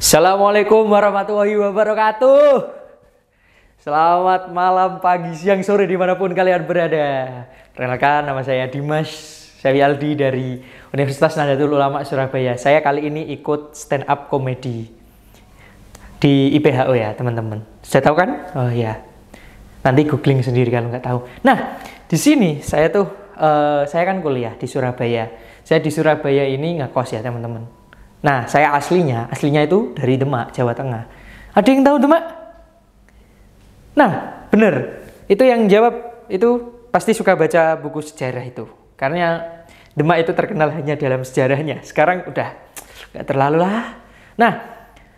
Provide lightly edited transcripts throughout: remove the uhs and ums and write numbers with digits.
Assalamualaikum warahmatullahi wabarakatuh. Selamat malam, pagi, siang, sore dimanapun kalian berada. Perkenalkan, nama saya Dimas Syarialdi dari Universitas Nahdlatul Ulama Surabaya. Saya kali ini ikut stand up komedi di IPHO ya teman-teman. Sudah tahu kan? Oh ya. Nanti googling sendiri kalau nggak tahu. Nah, di sini saya saya kan kuliah di Surabaya. Saya di Surabaya ini ngekos ya teman-teman. Nah, saya aslinya itu dari Demak, Jawa Tengah. Ada yang tahu Demak? Nah, bener. Itu yang jawab itu pasti suka baca buku sejarah itu. Karena Demak itu terkenal hanya dalam sejarahnya. Sekarang udah nggak terlalu lah. Nah,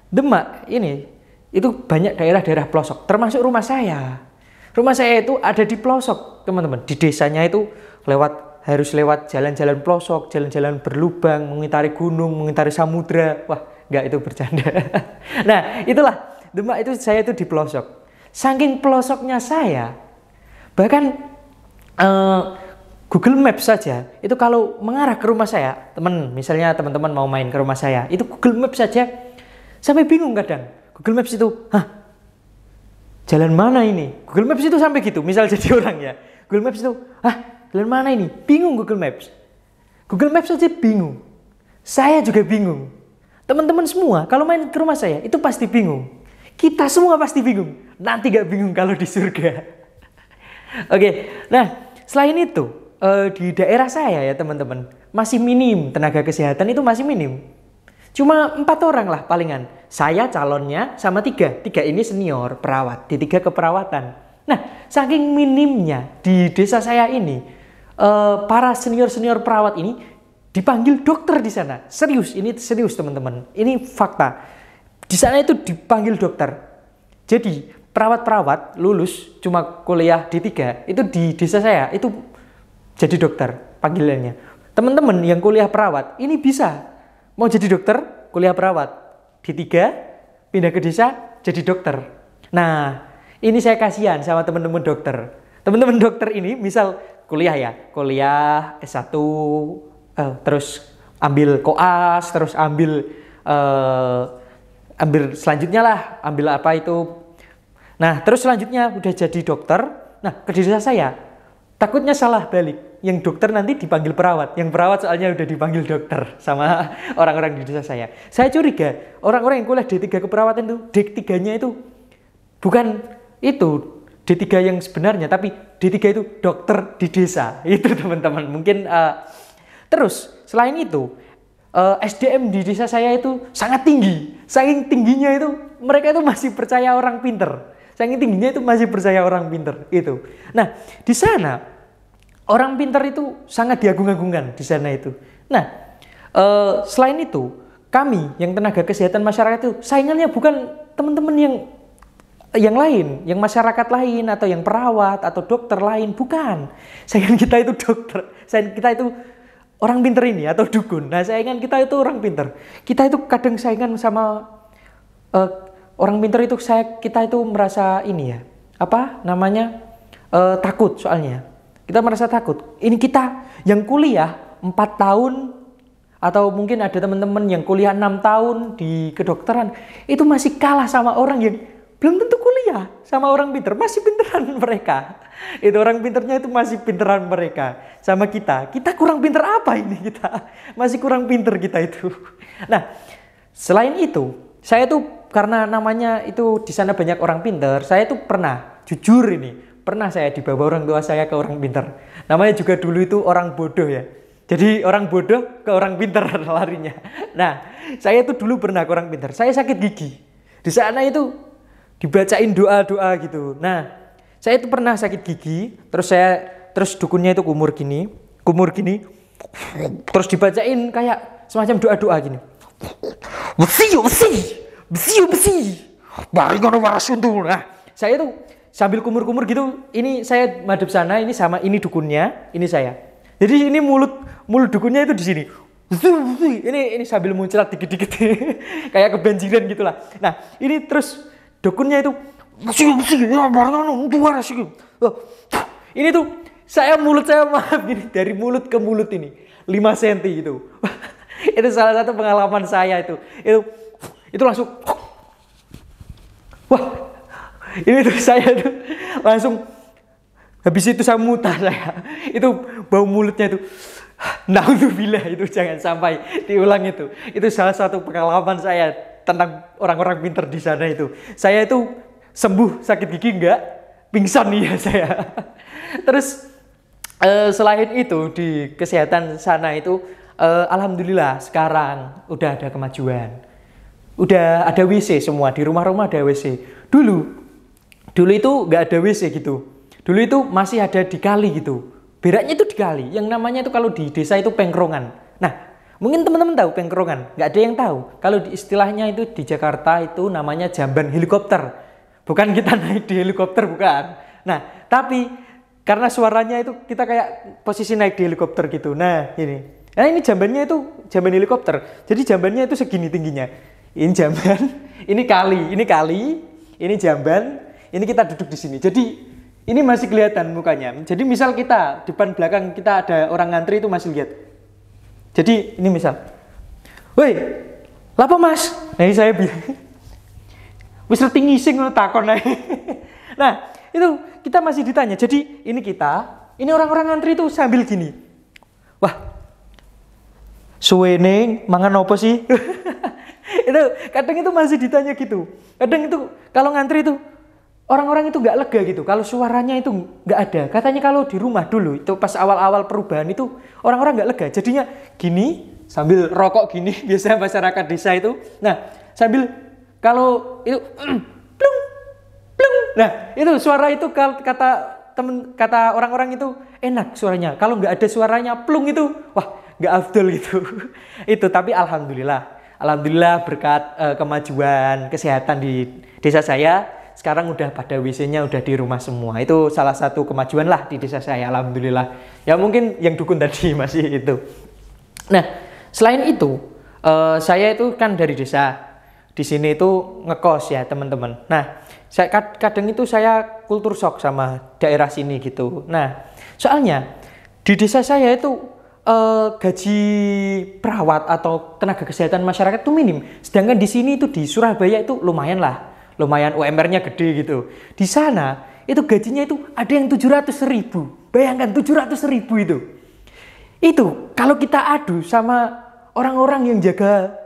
Demak ini itu banyak daerah-daerah pelosok, termasuk rumah saya. Rumah saya itu ada di pelosok, teman-teman. Di desanya itu harus lewat jalan-jalan pelosok, jalan-jalan berlubang, mengitari gunung, mengitari samudra. Wah, enggak, itu bercanda. Nah, itulah Demak itu saya itu di pelosok. Saking pelosoknya saya, bahkan Google Maps saja, itu kalau mengarah ke rumah saya, misalnya teman-teman mau main ke rumah saya, itu Google Maps saja, sampai bingung kadang. Google Maps itu, jalan mana ini? Google Maps itu sampai gitu, misal jadi orang ya. Google Maps itu, jalan mana ini? Bingung Google Maps. Google Maps saja bingung. Saya juga bingung. Teman-teman semua kalau main ke rumah saya itu pasti bingung. Kita semua pasti bingung. Nanti gak bingung kalau di surga. Oke, nah selain itu di daerah saya ya teman-teman masih minim, tenaga kesehatan itu masih minim. Cuma 4 orang lah palingan. Saya calonnya sama 3 ini senior perawat, di 3 keperawatan. Nah, saking minimnya di desa saya ini, para senior perawat ini dipanggil dokter di sana. Serius, ini serius teman-teman. Ini fakta. Di sana itu dipanggil dokter. Jadi perawat-perawat lulus cuma kuliah D3 itu di desa saya itu jadi dokter panggilannya. Teman-teman yang kuliah perawat ini bisa mau jadi dokter, kuliah perawat D3 pindah ke desa jadi dokter. Nah, ini saya kasihan sama teman-teman dokter. Teman-teman dokter ini misal kuliah S1, terus ambil koas, terus ambil selanjutnya lah, ambil apa itu. Nah, terus selanjutnya udah jadi dokter. Nah, ke desa saya takutnya salah balik. Yang dokter nanti dipanggil perawat. Yang perawat soalnya udah dipanggil dokter sama orang-orang di desa saya. Saya curiga orang-orang yang kuliah D3 keperawatan itu, D3-nya itu bukan itu D3 yang sebenarnya, tapi D3 itu dokter di desa. Itu teman-teman. Mungkin terus selain itu SDM di desa saya itu sangat tinggi. Saking tingginya itu mereka itu masih percaya orang pinter. Saking tingginya itu masih percaya orang pinter itu. Nah, di sana orang pinter itu sangat diagung-agungkan di sana itu. Nah, selain itu kami yang tenaga kesehatan masyarakat itu saingannya bukan teman-teman yang lain, yang masyarakat lain atau yang perawat atau dokter lain, bukan. Saingan kita itu dokter, saingan kita itu orang pinter ini atau dukun. Nah, saingan kita itu orang pinter. Kita itu kadang saingan sama orang pinter itu kita itu merasa ini ya, takut soalnya. Kita merasa takut. Ini kita yang kuliah 4 tahun atau mungkin ada teman-teman yang kuliah 6 tahun di kedokteran itu masih kalah sama orang yang belum tentu kuliah sama orang pinter, masih pinteran mereka. Itu orang pinternya itu masih pinteran mereka sama kita. Kita kurang pinter apa ini kita? Masih kurang pinter kita itu. Nah, selain itu, saya tuh karena namanya itu di sana banyak orang pinter, saya tuh pernah saya dibawa orang tua saya ke orang pinter. Namanya juga dulu itu orang bodoh ya. Jadi orang bodoh ke orang pinter larinya. Nah, saya tuh dulu pernah ke orang pinter. Saya sakit gigi. Di sana itu dibacain doa-doa gitu. Nah, saya itu pernah sakit gigi, terus dukunnya itu kumur gini, terus dibacain kayak semacam doa-doa gini. Besi. Bari ngono wasuntul. Nah, saya itu sambil kumur-kumur gitu, ini saya madep sana, ini sama ini dukunnya, ini saya. Jadi ini mulut dukunnya itu di sini. Ini sambil muncrat dikit-dikit kayak kebanjiran gitulah. Nah, ini terus dukunnya itu ini tuh mulut saya maaf gini, dari mulut ke mulut ini 5 cm gitu. Itu salah satu pengalaman saya itu itu langsung, wah, ini tuh saya tuh langsung, habis itu saya muntah saya, itu bau mulutnya itu, naudzubillah, itu jangan sampai diulang itu salah satu pengalaman saya tentang orang-orang pintar di sana itu. Saya itu sembuh sakit gigi enggak, pingsan ya saya. Terus selain itu di kesehatan sana itu, alhamdulillah sekarang udah ada kemajuan. Udah ada WC semua, di rumah-rumah ada WC. Dulu itu nggak ada WC gitu. Dulu itu masih ada di kali gitu. Beraknya itu di kali. Yang namanya itu kalau di desa itu pengkrongan. Nah, mungkin teman-teman tahu pengkrongan. Nggak ada yang tahu. Kalau di istilahnya itu di Jakarta itu namanya jamban helikopter. Bukan kita naik di helikopter, bukan. Nah, tapi karena suaranya itu kita kayak posisi naik di helikopter gitu. Nah, ini. Nah, ini jambannya itu jamban helikopter. Jadi jambannya itu segini tingginya. Ini jamban, ini kali, ini jamban, ini kita duduk di sini. Jadi ini masih kelihatan mukanya. Jadi misal kita depan belakang kita ada orang ngantri itu masih lihat. Jadi ini misal, woi, lapo mas? Nah ini saya bilang, wis reti ngising lo takon ae. Nah itu kita masih ditanya. Jadi ini ini orang-orang ngantri itu sambil gini, wah, suwene mangan apa sih? Itu kadang itu masih ditanya gitu. Kadang itu kalau ngantri itu orang-orang itu nggak lega gitu. Kalau suaranya itu nggak ada. Katanya kalau di rumah dulu itu pas awal-awal perubahan itu orang-orang nggak lega. Jadinya gini sambil rokok gini biasanya masyarakat desa itu. Nah sambil kalau itu plung plung. Nah itu suara itu kata orang-orang itu enak suaranya. Kalau nggak ada suaranya plung itu wah nggak afdol gitu. Itu tapi Alhamdulillah berkat kemajuan kesehatan di desa saya, sekarang udah pada WC-nya udah di rumah semua. Itu salah satu kemajuan lah di desa saya, alhamdulillah. Ya mungkin yang dukun tadi masih itu. Nah, selain itu, saya itu kan dari desa. Di sini itu ngekos ya teman-teman. Nah, kadang itu saya kultur shock sama daerah sini gitu. Nah, soalnya di desa saya itu gaji perawat atau tenaga kesehatan masyarakat itu minim. Sedangkan di sini itu di Surabaya itu lumayan UMR-nya gede gitu. Di sana itu gajinya itu ada yang 700.000. Bayangkan 700.000 itu. Itu kalau kita adu sama orang-orang yang jaga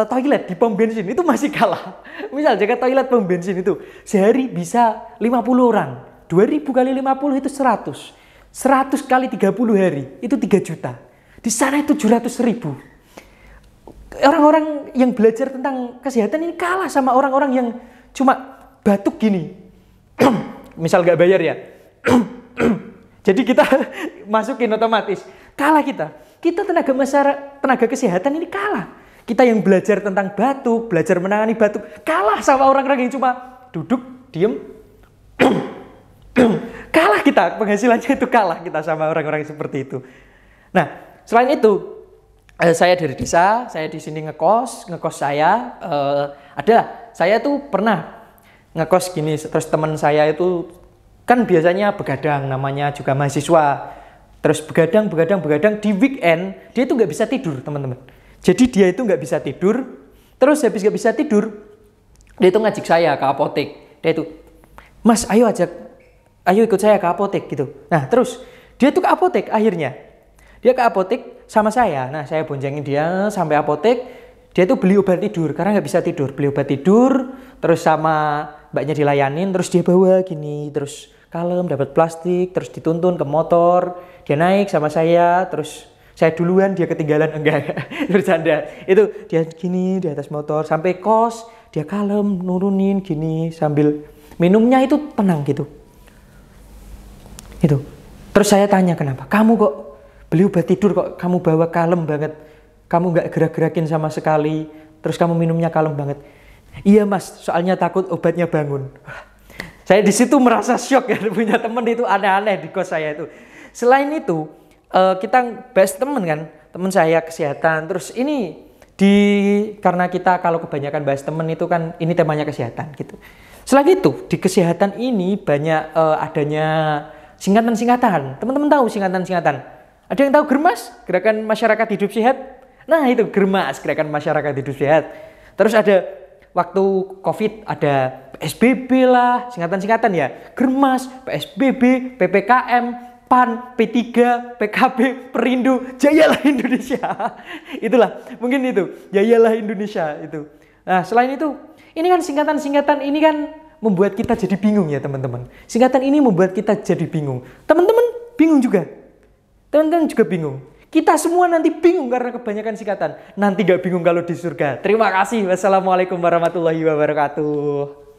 toilet di pom bensin itu masih kalah. Misal jaga toilet pom bensin itu sehari bisa 50 orang. 2.000 kali 50 itu 100. 100 kali 30 hari itu 3 juta. Di sana itu 700.000. Orang-orang yang belajar tentang kesehatan ini kalah sama orang-orang yang cuma batuk gini. Misal gak bayar ya. Jadi kita masukin otomatis. Kalah kita. Kita tenaga kesehatan ini kalah. Kita yang belajar tentang batuk, belajar menangani batuk, kalah sama orang-orang yang cuma duduk, diem. Kalah kita, penghasilannya itu kalah kita sama orang-orang seperti itu. Nah, selain itu, saya dari desa, saya di sini ngekos saya saya tuh pernah ngekos gini, terus teman saya itu kan biasanya begadang, namanya juga mahasiswa, terus begadang di weekend dia itu nggak bisa tidur teman-teman. Jadi dia itu nggak bisa tidur, terus habis nggak bisa tidur, dia itu ngajak saya ke apotek, dia itu, Mas ayo ikut saya ke apotek gitu. Nah terus dia tuh ke apotek akhirnya. Dia ke apotek sama saya. Nah saya boncengin dia sampai apotek. Dia tuh beli obat tidur karena nggak bisa tidur. Beli obat tidur, terus sama mbaknya dilayanin, terus dia bawa gini, terus kalem, dapat plastik, terus dituntun ke motor. Dia naik sama saya, terus saya duluan, dia ketinggalan, enggak bercanda. Itu dia gini di atas motor sampai kos, dia kalem, nurunin gini sambil minumnya itu tenang gitu. Itu. Terus saya tanya kenapa? Kamu kok beli obat tidur kok kamu bawa kalem banget? Kamu nggak gerak-gerakin sama sekali. Terus kamu minumnya kalem banget. Iya mas, soalnya takut obatnya bangun. Saya di situ merasa syok ya, punya teman itu aneh-aneh di kos saya itu. Selain itu, kita bahas teman kan, teman saya kesehatan. Terus ini karena kita kalau kebanyakan bahas teman itu kan ini temanya kesehatan gitu. Selain itu di kesehatan ini banyak adanya singkatan-singkatan. Teman-teman tahu singkatan-singkatan? Ada yang tahu GERMAS? Gerakan Masyarakat Hidup Sehat? Nah itu GERMAS, Gerakan Masyarakat Hidup Sehat. Terus ada waktu COVID ada PSBB lah, singkatan-singkatan ya. Germas, PSBB, PPKM, PAN, P3, PKB, Perindo, jayalah Indonesia. Itulah, mungkin itu, jayalah Indonesia itu. Nah, selain itu, ini kan singkatan-singkatan ini kan membuat kita jadi bingung ya teman-teman. Singkatan ini membuat kita jadi bingung. Teman-teman bingung juga. Teman-teman juga bingung. Kita semua nanti bingung karena kebanyakan singkatan. Nanti gak bingung kalau di surga. Terima kasih. Wassalamualaikum warahmatullahi wabarakatuh.